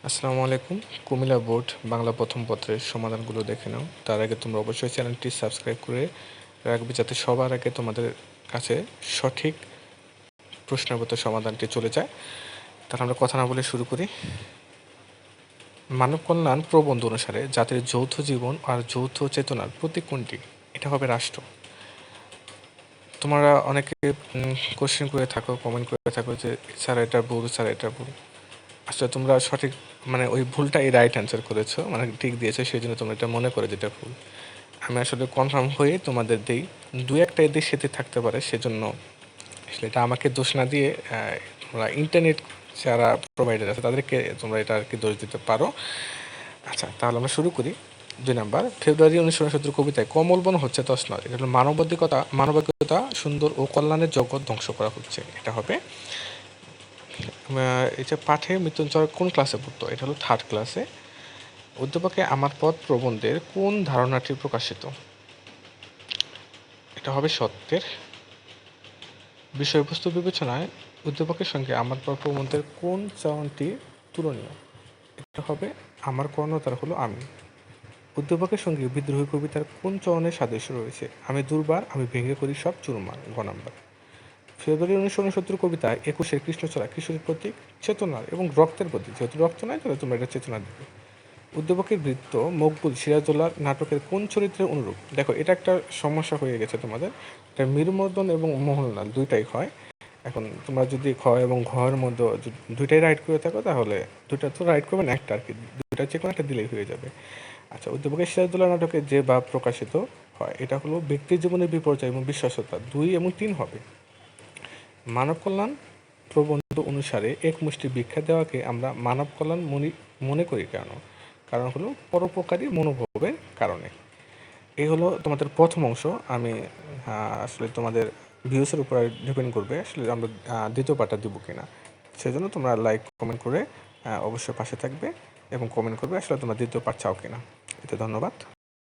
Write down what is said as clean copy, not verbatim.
আসসালামু আলাইকুম। কুমিল্লা বোর্ড বাংলা প্রথম পত্রের সমাধানগুলো দেখে নাও। তার আগে তোমরা অবশ্যই চ্যানেলটি সাবস্ক্রাইব করে রাখবে, যাতে সবার আগে তোমাদের কাছে সঠিক প্রশ্নবোধ সমাধানটি চলে যায়। তাহলে আমরা কথা না বলে শুরু করি। মানব কল্যাণ প্রবন্ধ অনুসারে জাতির যৌথ জীবন আর যৌথ চেতনার প্রতীক কোনটি? এটা হবে রাষ্ট্র। তোমরা অনেকে কোশ্চেন করে থাকো, কমেন্ট করে থাকো যে স্যার এটা ভুল, স্যার এটা ভুল। আসলে তোমরা সঠিক ওই ভুলটাই রাইট অ্যান্সার করেছো, ঠিক দিয়েছো, সেই জন্য তোমরা এটা মনে করে যেটা ভুল। আমি আসলে কনফার্ম হয়ে তোমাদের দিই, দু একটা এদের সাথে থাকতে পারে, সেজন্য আসলে এটা আমাকে দোষ না দিয়ে তোমরা ইন্টারনেট যারা প্রোভাইডার আছে তাদেরকে তোমরা এটা আর কি দোষ দিতে পারো। আচ্ছা, তাহলে আমরা শুরু করি। 2 নাম্বার, ফেব্রুয়ারি 1969 কবিতায় কমল বন হচ্ছে তছনছ। এটা হলো মানবিকতা সুন্দর ও কল্যাণের জগৎ ধ্বংস করা হচ্ছে। এটা হবে এটা পাঠে মৃত্যুঞ্জয় কোন ক্লাসে পড়তো? এটা হলো 3rd ক্লাসে। উদ্দীপকে আমার পথ প্রবন্ধের কোন ধারণাটি প্রকাশিত? এটা হবে সত্যের। বিষয়বস্তু বিবেচনায় উদ্দীপকের সঙ্গে আমার পথ প্রবন্ধের কোন চরণটি তুলনীয়? এটা হবে আমার কর্ণধার হলো আমি। উদ্দীপকের সঙ্গে বিদ্রোহী কবিতার কোন চরণের সাদৃশ্য রয়েছে? আমি দুর্বার, আমি ভেঙে করি সব চুরমার। গ নাম্বার, ফেব্রুয়ারি 1969 কবিতায় 21-এর কৃষ্ণচূড়া কিশোরীর প্রতীক চেতনার এবং রক্তের প্রতীক। যেহেতু রক্ত নয়, তাহলে তোমরা এটা চেতনা দেবে। উদ্দীপকের বৃত্ত মকবুল সিরাজউল্লাহ নাটকের কোন চরিত্রের অনুরূপ? দেখো, এটা একটা সমস্যা হয়ে গেছে তোমাদের। এটা মীরমর্দন এবং মোহনলাল দুইটাই হয়। এখন তোমরা যদি খ এবং ঘর মধ্যে দুইটাই রাইট করে থাকো, তাহলে দুইটা তো রাইট করবে না, একটা আর কি, দুইটা যে কোনো একটা দিলেই হয়ে যাবে। আচ্ছা, উদ্দীপকের সিরাজউল্লাহ নাটকে যে ভাব প্রকাশিত হয়, এটা হলো ব্যক্তির জীবনের বিপর্যয় এবং বিশ্বাসতা। 2 এবং 3 হবে। মানব কল্যাণ প্রবন্ধ অনুসারে এক মুষ্টি ভিক্ষা দেওয়াকে আমরা মানব কল্যাণ মনে করি কেন? কারণ হলো পরোপকারী মনোভাবের কারণে। এই হলো তোমাদের প্রথম অংশ। আমি আসলে তোমাদের ভিউসের উপর ডিপেন্ড করবে আসলে আমরা দ্বিতীয় পার্টটা দিব কিনা। সেজন্য তোমরা লাইক কমেন্ট করে অবশ্যই পাশে থাকবে এবং কমেন্ট করবে আসলে তোমরা দ্বিতীয় পার্ট চাও কিনা। এতে ধন্যবাদ।